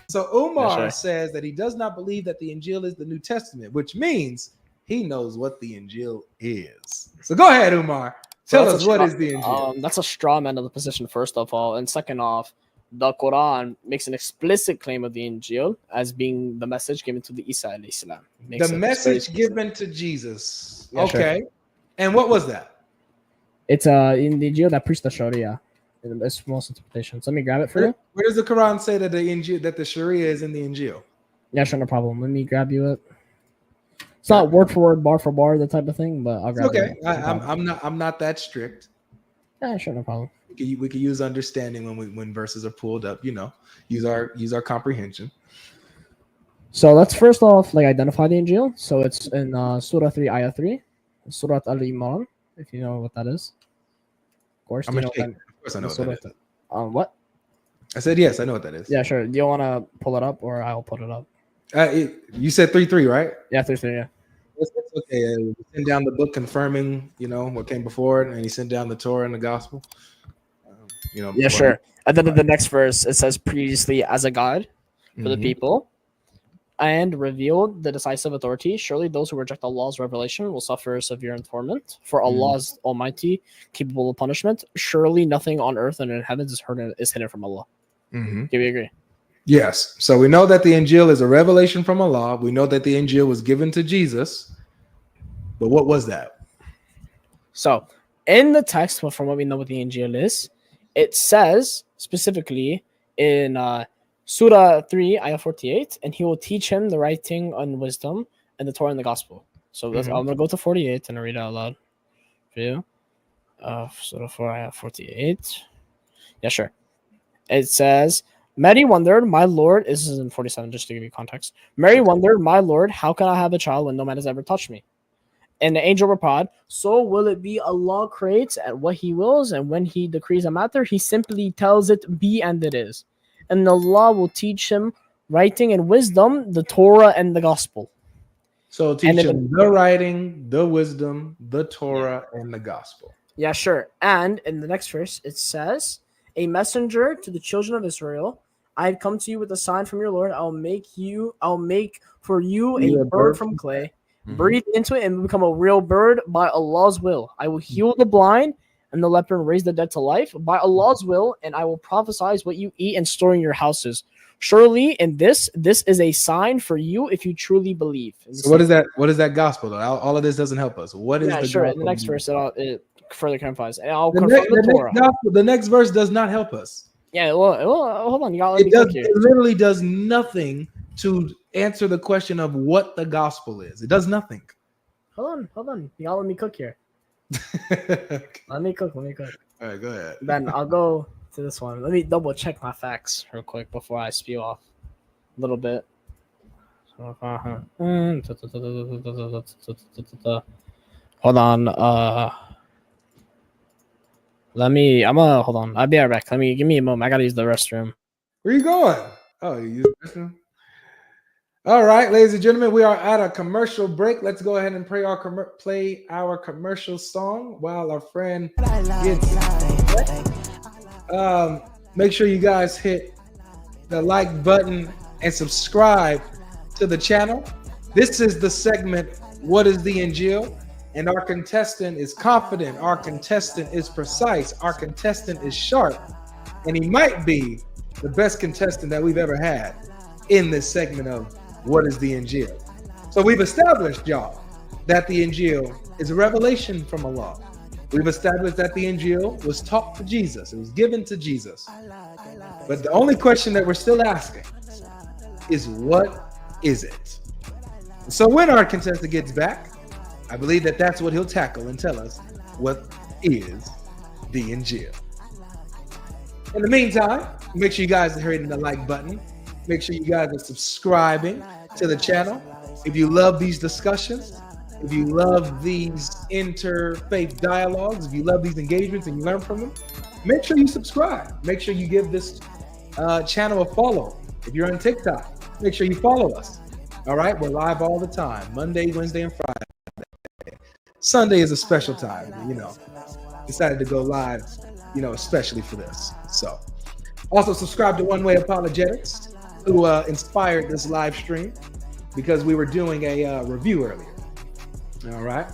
So Umar says that he does not believe that the Injeel is the New Testament, which means he knows what the Injeel is. So go ahead, Umar. Tell us what is the Injeel. That's a straw man of the position, first of all. And second off, the Quran makes an explicit claim of the Injeel as being the message given to the Isa alayhi salam. The message given to Jesus. Yeah, okay. Sure. And what was that? It's in the Injeel that preached the sharia. In its most interpretations. Let me grab it for you. Where does the Quran say that the Injeel, that the sharia is in the Injeel? Yeah, sure, no problem. Let me grab you it. It's not word for word, bar for bar, that type of thing, but I'll grab it. I'm not that strict. Yeah, sure, no problem. We can use understanding when verses are pulled up. Use our comprehension. So let's first off identify the Injeel. So it's in Surah 3, Ayah 3, Surah Al-Imran, if you know what that is. Of course, you know that. Of course, I know what that is. What? I said yes, I know what that is. Yeah, sure. Do you want to pull it up, or I'll put it up? You said 3:3, right? Yeah, 3:3. Yeah. That's okay. He sent down the book confirming, what came before it, and he sent down the Torah and the Gospel. Yeah, sure. And then in the next verse, it says, "Previously as a God for the people, and revealed the decisive authority. Surely those who reject Allah's revelation will suffer severe torment. For Allah is Almighty, capable of punishment. Surely nothing on earth and in heavens is hidden from Allah." Do you agree? Yes. So we know that the Injeel is a revelation from Allah. We know that the Injeel was given to Jesus. But what was that? So in the text, from what we know what the Injeel is, it says specifically in Surah 3, Ayah 48, and he will teach him the writing and wisdom and the Torah and the Gospel. So I'm going to go to 48 and read it out loud for you. Surah 4, Ayah 48. Yeah, sure. It says, Mary wondered, my Lord, this is in 47, just to give you context. Mary wondered, my Lord, how can I have a child when no man has ever touched me? And the angel replied, so will it be. Allah creates at what he wills, and when he decrees a matter, he simply tells it be, and it is. And Allah will teach him writing and wisdom, the Torah and the Gospel. So teach him the writing, the wisdom, the Torah, and the Gospel. Yeah, sure. And in the next verse, it says, a messenger to the children of Israel, I have come to you with a sign from your Lord. I'll make for you a bird from clay. Breathe into it and become a real bird by Allah's will. I will heal the blind and the leper and raise the dead to life by Allah's will, and I will prophesy what you eat and store in your houses. Surely in this is a sign for you if you truly believe. So what is that? What is that gospel though? All of this doesn't help us. What is the sure? gospel? In the next verse, it further clarifies. And I'll confirm the Torah. The next verse does not help us. Yeah, well hold on. You gotta let me click here. It literally does nothing to answer the question of what the gospel is. It does nothing. Hold on. You gotta let me cook here. Let me cook. All right, go ahead. Then I'll go to this one. Let me double check my facts real quick before I spew off a little bit. Hold on. Hold on. I'll be right back. Give me a moment. I gotta use the restroom. Where you going? Oh, you use the restroom? All right, ladies and gentlemen, we are at a commercial break. Let's go ahead and play our commercial song while our friend gets. Make sure you guys hit the like button and subscribe to the channel. This is the segment, What is the Injeel? And our contestant is confident. Our contestant is precise. Our contestant is sharp. And he might be the best contestant that we've ever had in this segment of What is the Injeel? So we've established, y'all, that the Injeel is a revelation from Allah. We've established that the Injeel was taught to Jesus. It was given to Jesus. But the only question that we're still asking is, what is it? So when our contestant gets back, I believe that that's what he'll tackle and tell us what is the Injeel. In the meantime, make sure you guys are hitting the like button. Make sure you guys are subscribing to the channel. If you love these discussions, if you love these interfaith dialogues, if you love these engagements and you learn from them, make sure you subscribe. Make sure you give this channel a follow. If you're on TikTok, make sure you follow us. All right, we're live all the time, Monday, Wednesday, and Friday. Sunday is a special time, decided to go live, especially for this. So also subscribe to One Way Apologetics. who inspired this live stream because we were doing a review earlier. All right.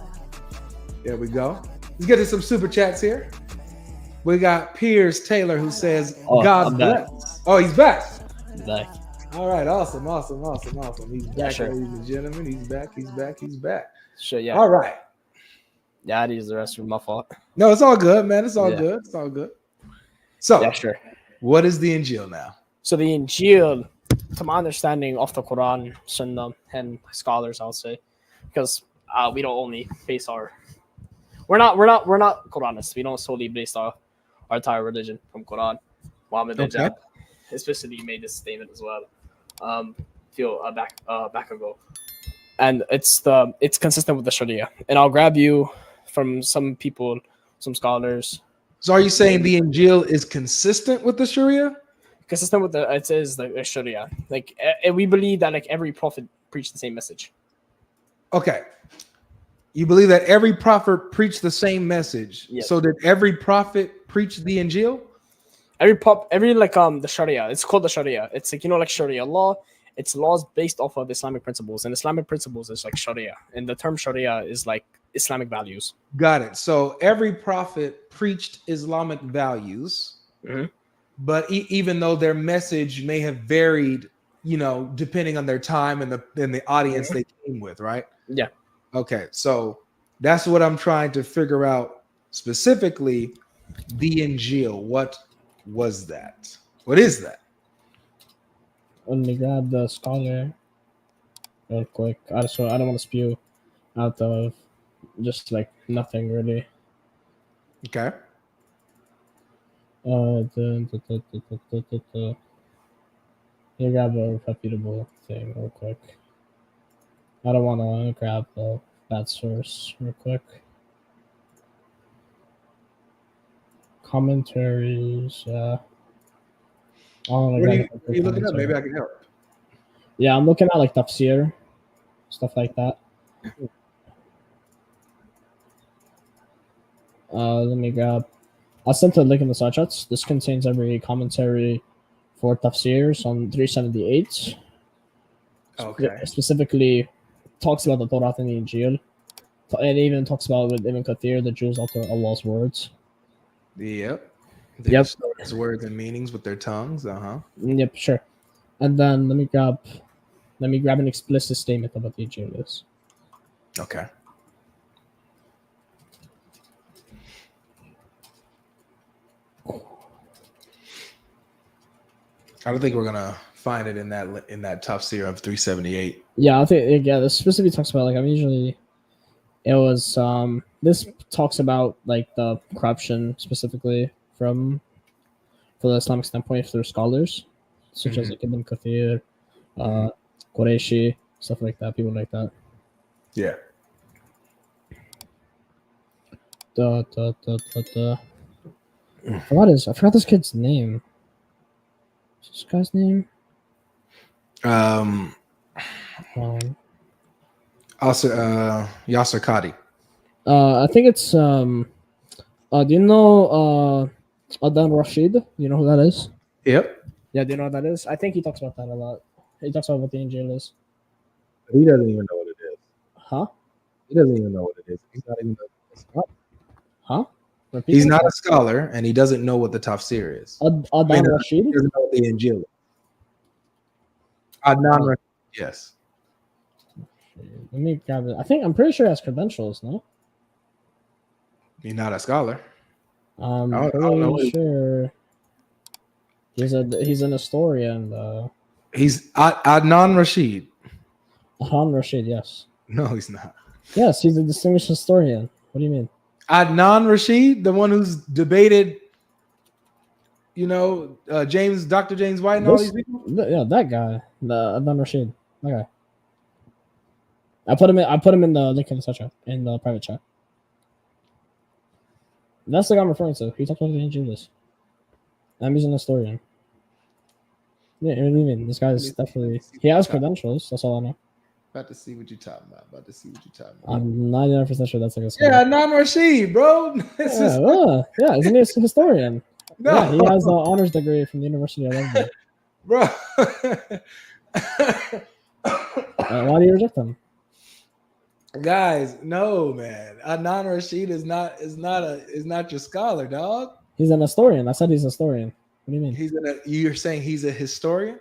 There we go. Let's get to some super chats here. We got Piers Taylor who says, God bless. Oh, he's back. Back. All right. Awesome. He's back, sure. ladies and gentlemen. He's back. Sure, yeah. All right. Yeah, I use the restroom. My fault. No, it's all good, man. It's all Yeah. good. It's all good. So, Yeah, sure. what is the Injeel now? So the Injeel, to my understanding of the Quran, Sunnah, and scholars, I'll say, because we don't only base our, we're not Quranists. We don't solely base our entire religion from Quran. Muhammad Okay. especially made this statement as well. Back ago, and it's consistent with the Sharia. And I'll grab you from some people, some scholars. So, are you saying the Injeel is consistent with the Sharia? Consistent with it is the Sharia. Like, we believe that like every prophet preached the same message. Okay. You believe that every prophet preached the same message. Yes. So did every prophet preach the Injeel? Every like the Sharia. It's called the Sharia. It's like, like Sharia law. It's laws based off of Islamic principles, and Islamic principles is like Sharia, and the term Sharia is like Islamic values. Got it. So every prophet preached Islamic values, but even though their message may have varied, depending on their time and the audience they came with, right? Yeah. Okay. So that's what I'm trying to figure out specifically. The Injeel. What was that? What is that? Let me grab the scholar real quick. I don't want to spew out of just like nothing really. Okay. You grab a reputable thing real quick. I don't want to grab that source real quick. Commentaries. What are you looking up? Maybe I can help. Yeah, I'm looking at like tafsir, stuff like that. Let me grab. I'll send the link in the side chats. This contains every commentary for tafsirs on 378. Okay. Specifically, talks about the Torah and the Injeel. It even talks about with Ibn Kathir, the Jews alter Allah's words. Yep. There's words and meanings with their tongues. Yep, sure. And then let me grab an explicit statement about the Injeel is. Okay. I don't think we're gonna find it in that tafsir of 378. Yeah, I think this specifically talks about like it was this talks about like the corruption specifically from the Islamic standpoint through scholars such as like Ibn Kathir, Qureshi, stuff like that, people like that. Yeah. I forgot this kid's name. What's this guy's name? Also, Yasser Qadi. I think it's do you know Adan Rashid? Do you know who that is? Yep. Yeah, do you know what that is? I think he talks about that a lot. He talks about what the Injeel is. He doesn't even know what it is. Huh? He doesn't even know what it is. He's not even a scholar. Huh? Repeat He's that? not a scholar, and he doesn't know what the tafsir is. Adan Rashid? He doesn't know what the Injeel is. Adnan Rashid, yes. Let me grab it. I'm pretty sure he has credentials, no? He's not a scholar. I'm know. pretty sure he's an historian. He's Adnan Rashid. Adan Rashid, yes. No, he's not. Yes, he's a distinguished historian. What do you mean? Adnan Rashid, the one who's debated, Dr. James White and all these people? Yeah, that guy. The Adnan Rashid. That guy. I put him in the link in the private chat. That's the guy I'm referring to. He talks about the Evangelist. I'm using a historian. Yeah, what do you mean? This guy's definitely... He has credentials. That's all I know. About to see what you're talking about. I'm 99% sure that's like a scholar. Yeah, Adnan Rashid, bro. Yeah, isn't he a historian? No. Yeah, he has the honors degree from the University of London. bro. Why do you reject them? Guys, no, man. Adnan Rashid is not your scholar, dog. He's an historian. I said he's a historian. What do you mean? You're saying he's a historian?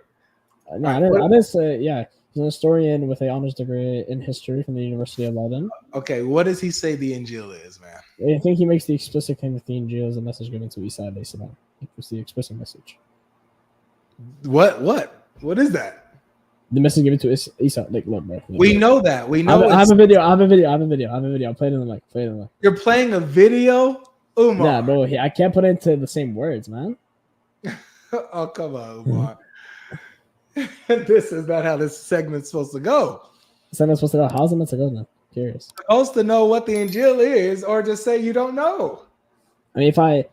No, All I right, didn't say. Yeah, he's an historian with an honors degree in history from the University of London. Okay, what does he say the Injeel is, man? I think he makes the explicit claim that the Injeel is a message given to Isa alayhi salam. It's the explicit message. What is that? The message given to Isa, like, look, bro. We know that. We know. I have a video. I have a video. I'll play it in the mic. You're playing a video, Umar. Yeah, bro. I can't put it into the same words, man. Oh, come on, Umar. This is not how this segment's supposed to go. So I'm supposed to go. How's it meant to go then? Curious. Supposed to know what the Injeel is, or just say you don't know. I mean, if I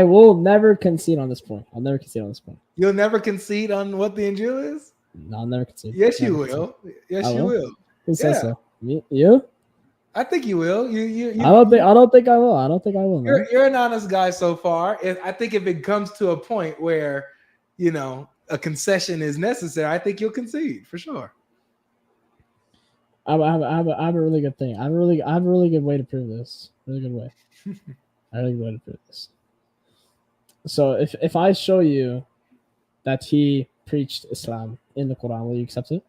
will never concede on this point. I'll never concede on this point. You'll never concede on what the Injeel is? No, I'll never concede. Yes, you will. Yes, you will. Who says so? Me? You? I think you will. You. I don't think I will. I don't think I will. Man. You're an honest guy so far. I think if it comes to a point where, a concession is necessary, I think you'll concede for sure. I have a really good thing. I have a really good way to prove this. Really good way. I really good way to prove this. So if I show you that he preached Islam in the Quran, will you accept it?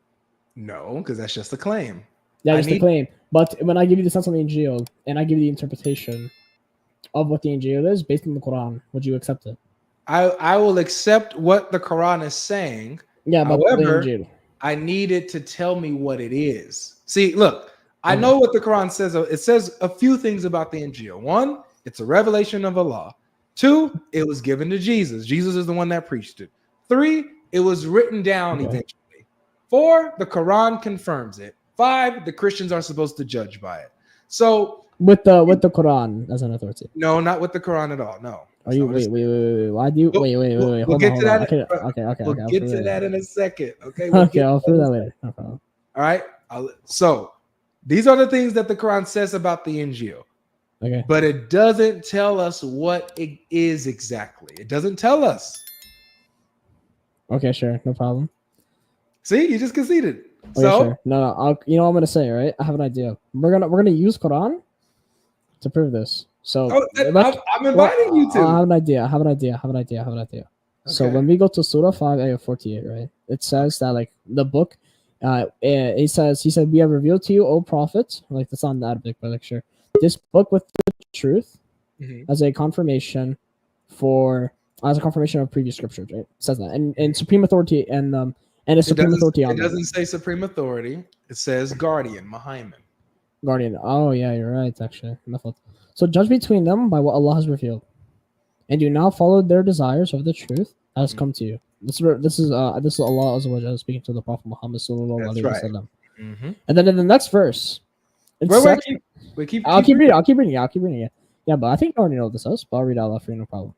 No, because that's just a claim. Yeah, just a claim. But when I give you the sense on the Injeel and I give you the interpretation of what the Injeel is based on the Quran, would you accept it? I will accept what the Quran is saying. Yeah, but however, I need it to tell me what it is. See, look, I know what the Quran says. It says a few things about the Injeel. One, it's a revelation of Allah. Two, it was given to Jesus. Jesus is the one that preached it. Three, it was written down eventually. Four, the Quran confirms it. Five, the Christians are supposed to judge by it. So with the Quran as an authority. No, not with the Quran at all. No. Are you wait? Why do you wait? We'll get to that. Okay. We'll get to that in a second. Okay. I'll prove that later. No problem. All right. So these are the things that the Quran says about the Injeel. Okay. But it doesn't tell us what it is exactly. It doesn't tell us. Okay, sure, no problem. See, you just conceded. Okay, sure. No. You know what I'm gonna say, right? I have an idea. We're gonna use Quran to prove this. So I'm inviting you to. I have an idea. Okay. So when we go to Surah 5, ayah 48, right? It says that like the book, he said, we have revealed to you, O Prophet, like that's on the Arabic, but like sure, this book with the truth as a confirmation of previous scriptures, right? It says that, and supreme authority and a supreme authority on it doesn't say supreme authority. It says guardian, Muhammad. Guardian. Oh yeah, you're right. Actually, so judge between them by what Allah has revealed, and do not follow their desires of the truth that has come to you. This is Allah Azza wa Jalla speaking to the Prophet Muhammad sallallahu alaihi wasallam. And then in the next verse, I'll keep reading it. Yeah, but I think I already know what this is, but I'll read out loud for you, no problem.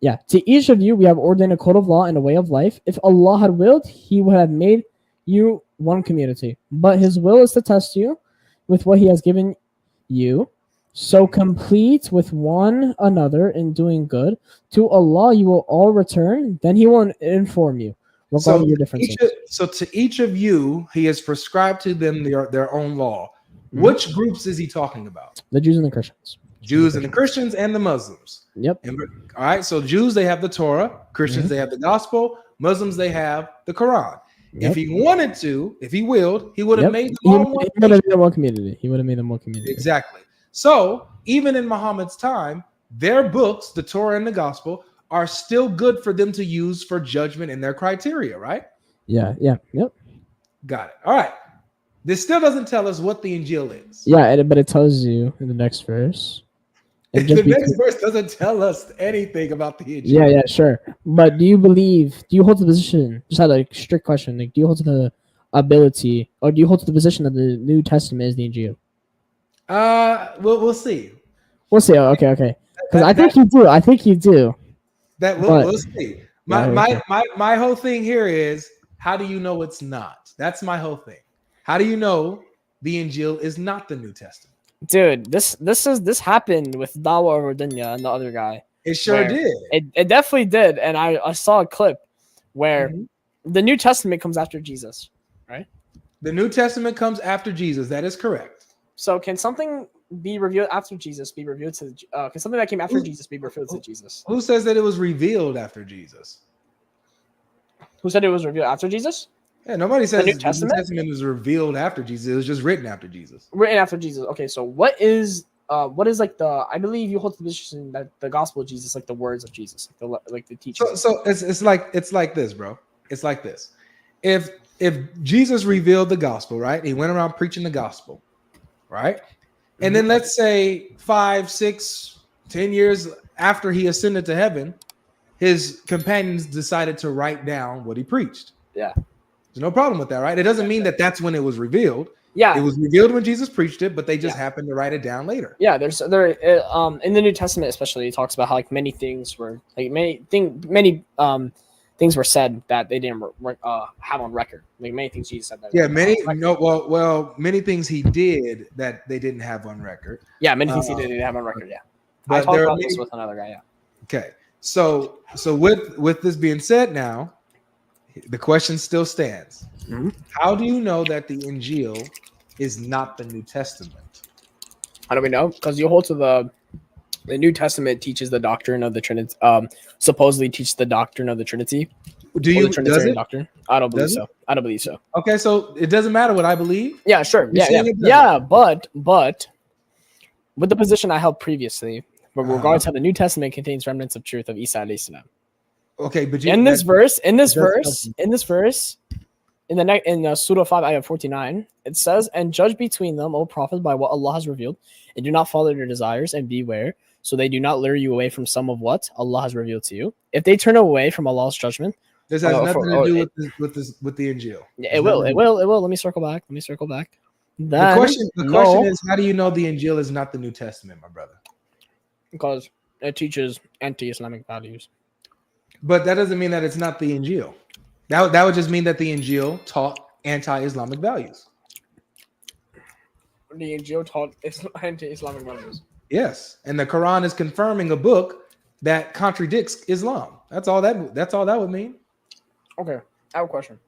Yeah, to each of you we have ordained a code of law and a way of life. If Allah had willed, He would have made you one community. But His will is to test you with what He has given you. So complete with one another in doing good. To Allah you will all return. Then He will inform you regarding your differences. So to each of you, He has prescribed to them their own law. Which groups is He talking about? The Jews and the Christians. Jews and the Christians and the Muslims. Yep. All right. So Jews, they have the Torah. Christians, they have the Gospel. Muslims, they have the Quran. Yep. If He wanted to, if He willed, He would have made them one community. He would have made them one community. Exactly. So even in Muhammad's time, their books, the Torah and the Gospel, are still good for them to use for judgment in their criteria, right? Yep. Got it. All right. This still doesn't tell us what the Injeel is. Yeah, but it tells you in the next verse. The next verse doesn't tell us anything about the Injeel. Yeah, sure. But do you hold the position, just had a strict question, like do you hold to the ability, or do you hold to the position that the New Testament is the Injeel? We'll see. We'll see. Okay. Because I think you do. We'll see. My whole thing here is, how do you know it's not? That's my whole thing. How do you know the Injeel is not the New Testament? Dude, this happened with Dawa over Dunya and the other guy. It sure did. It definitely did, and I saw a clip where the New Testament comes after Jesus, right? The New Testament comes after Jesus. That is correct. So can something be revealed after Jesus be revealed to? Can something that came after Jesus be revealed to Jesus? Who says that it was revealed after Jesus? Who said it was revealed after Jesus? Yeah, nobody says New the New Testament? Testament was revealed after Jesus. It was just written after Jesus. Written after Jesus. Okay, so what is like the? I believe you hold the position that the gospel of Jesus, like the words of Jesus, like the teachings. So it's like this, bro. It's like this. If Jesus revealed the gospel, right? He went around preaching the gospel, right? And then let's say 5, 6, 10 years after he ascended to heaven, his companions decided to write down what he preached. Yeah. There's no problem with that, right? It doesn't mean that that's when it was revealed. Yeah. It was revealed when Jesus preached it, but they just happened to write it down later. Yeah, there in the New Testament especially, it talks about how like many things were like many things were said that they didn't have on record. Like many things Jesus said that. Yeah, many things he did that they didn't have on record. Yeah, many things he didn't have on record. Yeah, but I talked about this with another guy. Yeah. Okay, so with this being said, now the question still stands. How do you know that the Injeel is not the New Testament? How do we know? Because you hold to the New Testament teaches the doctrine of the Trinity. Supposedly teaches the doctrine of the Trinity. Do you? The Trinitarian doctrine? I don't believe so. I don't believe so. Okay, so it doesn't matter what I believe. Yeah, sure. Yeah. But with the position I held previously, with regards to how the New Testament contains remnants of truth of Isa alayhi salam. Okay, but in this verse, in Surah 5, ayah 49, it says, "And judge between them, O Prophet, by what Allah has revealed, and do not follow their desires, and beware, so they do not lure you away from some of what Allah has revealed to you. If they turn away from Allah's judgment." This has nothing to do with the Injeel. Yeah, it will. Let me circle back. The question is, how do you know the Injeel is not the New Testament, my brother? Because it teaches anti-Islamic values. But that doesn't mean that it's not the Injeel. That would just mean that the Injeel taught anti-Islamic values. The Injeel taught anti-Islamic values. Yes, and the Quran is confirming a book that contradicts Islam. That's all that would mean. Okay, I have a question.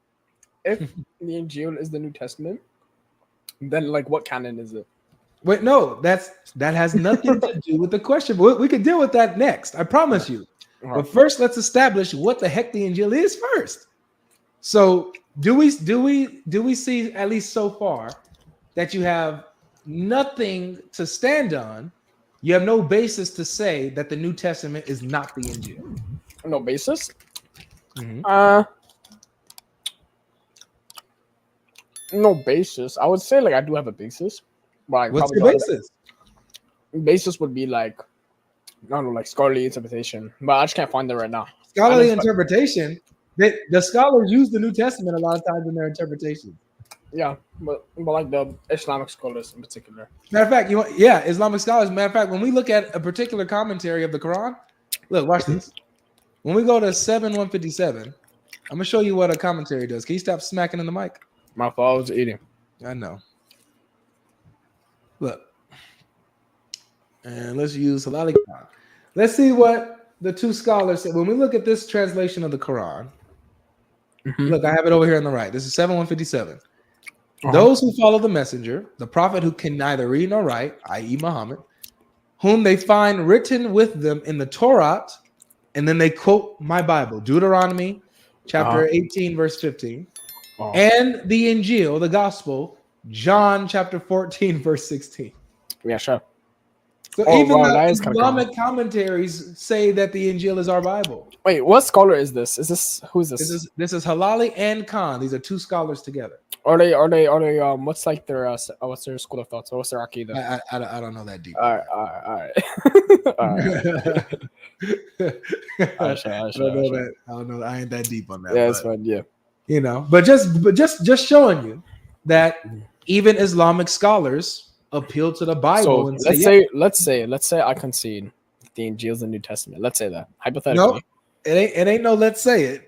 If the Injeel is the New Testament, then like what canon is it? Wait, no, that has nothing to do with the question. But we can deal with that next. I promise you. But first, let's establish what the heck the Injeel is first. So, do we see, at least so far, that you have nothing to stand on? You have no basis to say that the New Testament is not the Injeel. No basis? No basis. I would say like I do have a basis. But what's your basis? Basis would be like, I don't know, like scholarly interpretation. But I just can't find that right now. Scholarly interpretation? The scholars use the New Testament a lot of times in their interpretation. Yeah, but like the Islamic scholars in particular. Matter of fact, Islamic scholars. Matter of fact, when we look at a particular commentary of the Quran, look, watch this. When we go to 7:157, I'm gonna show you what a commentary does. Can you stop smacking in the mic? My fault. I was eating. I know. Look, and let's use halal. Let's see what the two scholars said. When we look at this translation of the Quran, look, I have it over here on the right. This is 7:157. Those who follow the messenger, the prophet who can neither read nor write, i.e. Muhammad, whom they find written with them in the Torah, and then they quote my Bible, Deuteronomy chapter 18, verse 15, and the Injeel, the gospel, John chapter 14, verse 16. Yeah, sure. So even the Islamic commentaries say that the Injeel is our Bible. Wait, what scholar is this? Who is this? This is Halali and Khan. These are two scholars together. Are they what's like their what's their school of thoughts? What's their aqidah? I don't know that deep. All right. I don't know. I ain't that deep on that. Yeah, that's fine. Yeah. You know, but just showing you that even Islamic scholars appeal to the Bible. So and let's say I concede the Injeel is the New Testament. Let's say that hypothetically. No, it ain't no. Let's say it.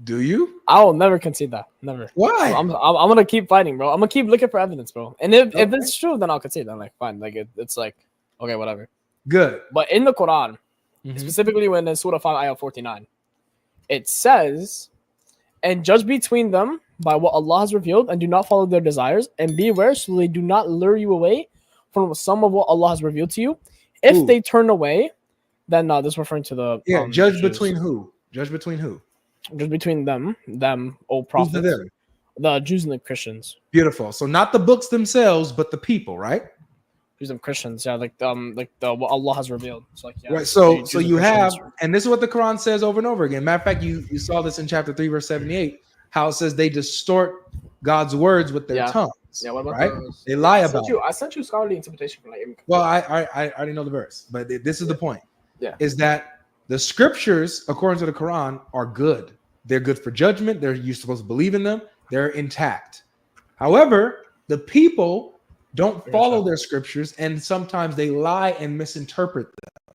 Do you? I will never concede that. Never. Why? I'm gonna keep fighting, bro. I'm gonna keep looking for evidence, bro. And if it's true, then I'll concede. Then like fine, like it's like okay, whatever. Good. But in the Quran, specifically when in Surah 5, ayah 49, it says and judge between them by what Allah has revealed, and do not follow their desires, and beware so they do not lure you away from some of what Allah has revealed to you. If Ooh. they turn away, then this is referring to the judge Jews. between who? Judge between who? Just between them, O Who's Prophet, the them? the Jews and the Christians. Beautiful. So not the books themselves, but the people, right? Jews and Christians, yeah, like the what Allah has revealed. So like, yeah, Right. So Jews and you have, Christians. and this is what the Quran says over and over again. Matter of fact, you saw this in chapter 3, verse 78, how it says they distort God's words with their tongues. Yeah, what about right? those? They lie about it. I sent you scholarly interpretation for like. Well, I already know the verse, but this is the point. Yeah. Is that the scriptures, according to the Quran, are good. They're good for judgment. You're supposed to believe in them. They're intact. However, the people don't follow their scriptures, and sometimes they lie and misinterpret them.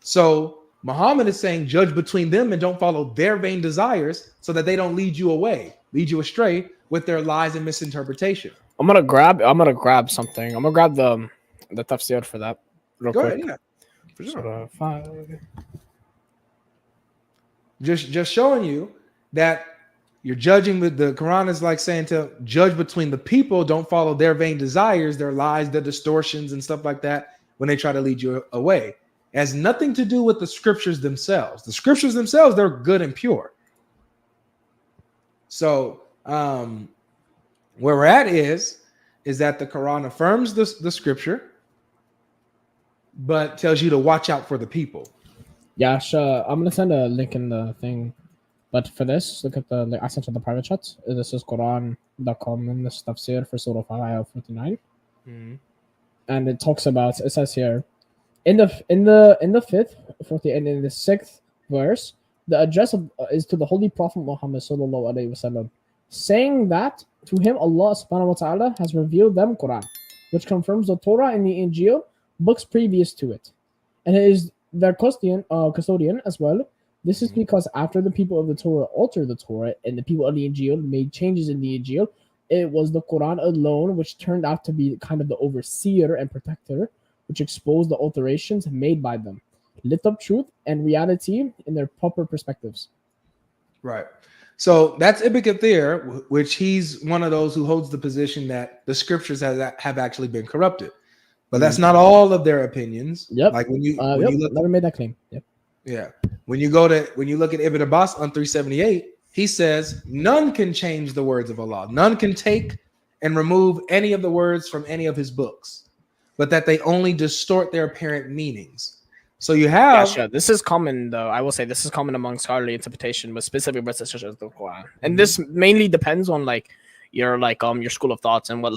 So Muhammad is saying, judge between them and don't follow their vain desires, so that they don't lead you astray with their lies and misinterpretation. I'm gonna grab something. I'm gonna grab the tafsir for that real Go quick. ahead, yeah, for sure. Surah 5. Just showing you that you're judging with the Quran is like saying to judge between the people, don't follow their vain desires, their lies, their distortions, and stuff like that when they try to lead you away. It has nothing to do with the scriptures themselves. The scriptures themselves, they're good and pure. So where we're at is that the Quran affirms the scripture, but tells you to watch out for the people. Yeah, sure. I'm gonna send a link in the thing. But for this, look at I sent you the private chat. This is Quran.com and this tafsir for Surah 5, ayah 49. Mm-hmm. And it talks about, it says here, in the fifth, 40, and in the sixth verse, the address is to the Holy Prophet Muhammad sallallahu alaihi wasallam, saying that to him Allah subhanahu wa ta'ala has revealed them Quran, which confirms the Torah and the Injeel, books previous to it. And it is their custodian as well. This is because after the people of the Torah altered the Torah and the people of the Injeel made changes in the Injeel, it was the Quran alone which turned out to be kind of the overseer and protector, which exposed the alterations made by them, lit up truth and reality in their proper perspectives. Right. So that's Ibn Kathir, which he's one of those who holds the position that the scriptures have actually been corrupted. But that's not all of their opinions. Yep. Like when you never made that claim. Yep. Yeah. When you look at Ibn Abbas on 378, he says none can change the words of Allah. None can take and remove any of the words from any of his books, but that they only distort their apparent meanings. So you have... Yeah, sure. This is common, though. I will say this is common among scholarly interpretation with specific verses such as the Quran. And this mainly depends on your school of thoughts and what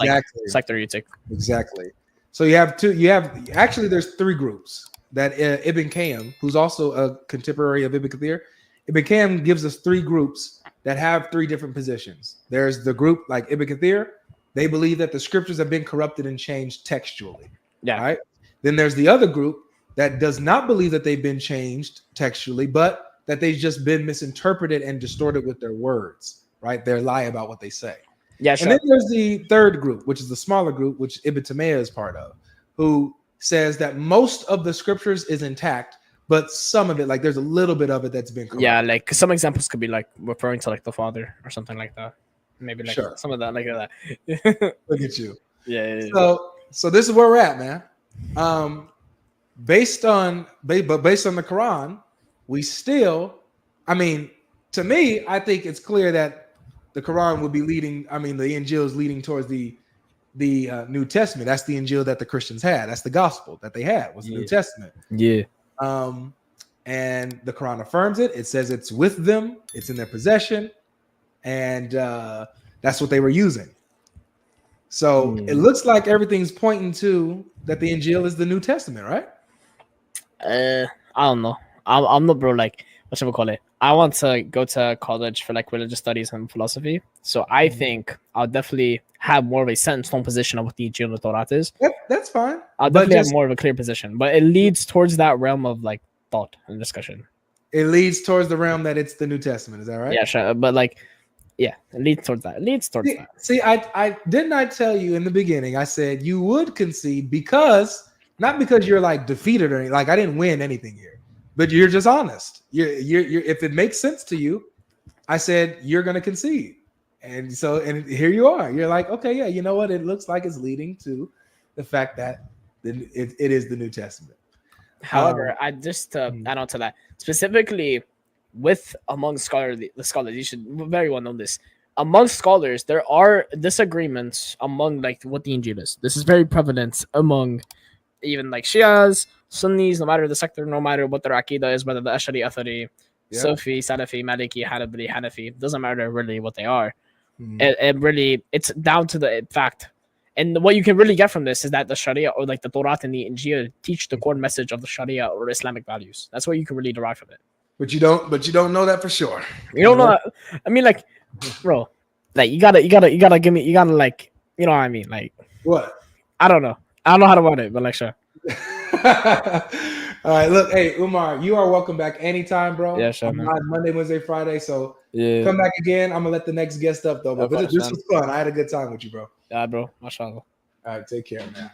sector you take. Exactly. So there's three groups that Ibn Qayyim, who's also a contemporary of Ibn Kathir, Ibn Qayyim gives us three groups that have three different positions. There's the group like Ibn Kathir. They believe that the scriptures have been corrupted and changed textually. Yeah. Right. Then there's the other group that does not believe that they've been changed textually, but that they've just been misinterpreted and distorted with their words. Right. They lie about what they say. Yeah. Sure. And then there's the third group, which is the smaller group, which Ibn Taymiyyah is part of, who says that most of the scriptures is intact, but some of it, like there's a little bit of it that's been corrupted. Yeah, like some examples could be like referring to like the Father or something like that. Maybe like some of that, like that. Look at you. Yeah. So this is where we're at, man. Based on the Quran, we still, to me, I think it's clear that the Quran would be leading. The Injeel is leading towards the New Testament. That's the Injeel that the Christians had. That's the gospel that they had, was the New Testament. Yeah. And the Quran affirms it. It says it's with them, it's in their possession, and that's what they were using. So it looks like everything's pointing to that the Injeel is the New Testament, right? I don't know. I'm not, bro. Like, what should we call it? I want to go to college for like religious studies and philosophy. So I think I'll definitely have more of a set in stone position of what the Injeel and the Torah is. That's fine. I'll definitely have more of a clear position, but it leads towards that realm of like thought and discussion. It leads towards the realm that it's the New Testament. Is that right? Yeah, sure. But it leads towards that. See, I didn't I tell you in the beginning, I said you would concede not because you're like defeated or anything, I didn't win anything here, but you're just honest. You're if it makes sense to you, I said, you're going to concede. And so, and here you are. You're like, okay, yeah, you know what? It looks like it's leading to the fact that it is the New Testament. However, I just add on to that, specifically with among the scholars, you should very well know this. Among scholars, there are disagreements among like what the Injeel is. This is very prevalent among even like Shias, Sunnis, no matter the sector, no matter what their Aqidah is, whether the Ashari, Athari, Sufi, Salafi, Maliki, Hanbali, Hanafi, doesn't matter really what they are. It really, it's down to the fact. And what you can really get from this is that the Sharia or like the Torah and the Injeel teach the core message of the Sharia or Islamic values. That's what you can really derive from it. But you don't know that for sure. You don't know that. I mean, like, bro, like you gotta give me, you gotta like, you know what I mean? Like, what? I don't know how to word it, but like, sure. All right, look, hey Umar, you are welcome back anytime, bro. Yeah, sure, man. Monday, Wednesday, Friday, so Yeah, come back again. I'm gonna let the next guest up though, but this was fun. I had a good time with you, bro. Yeah, bro. Mashallah. All right, take care, man.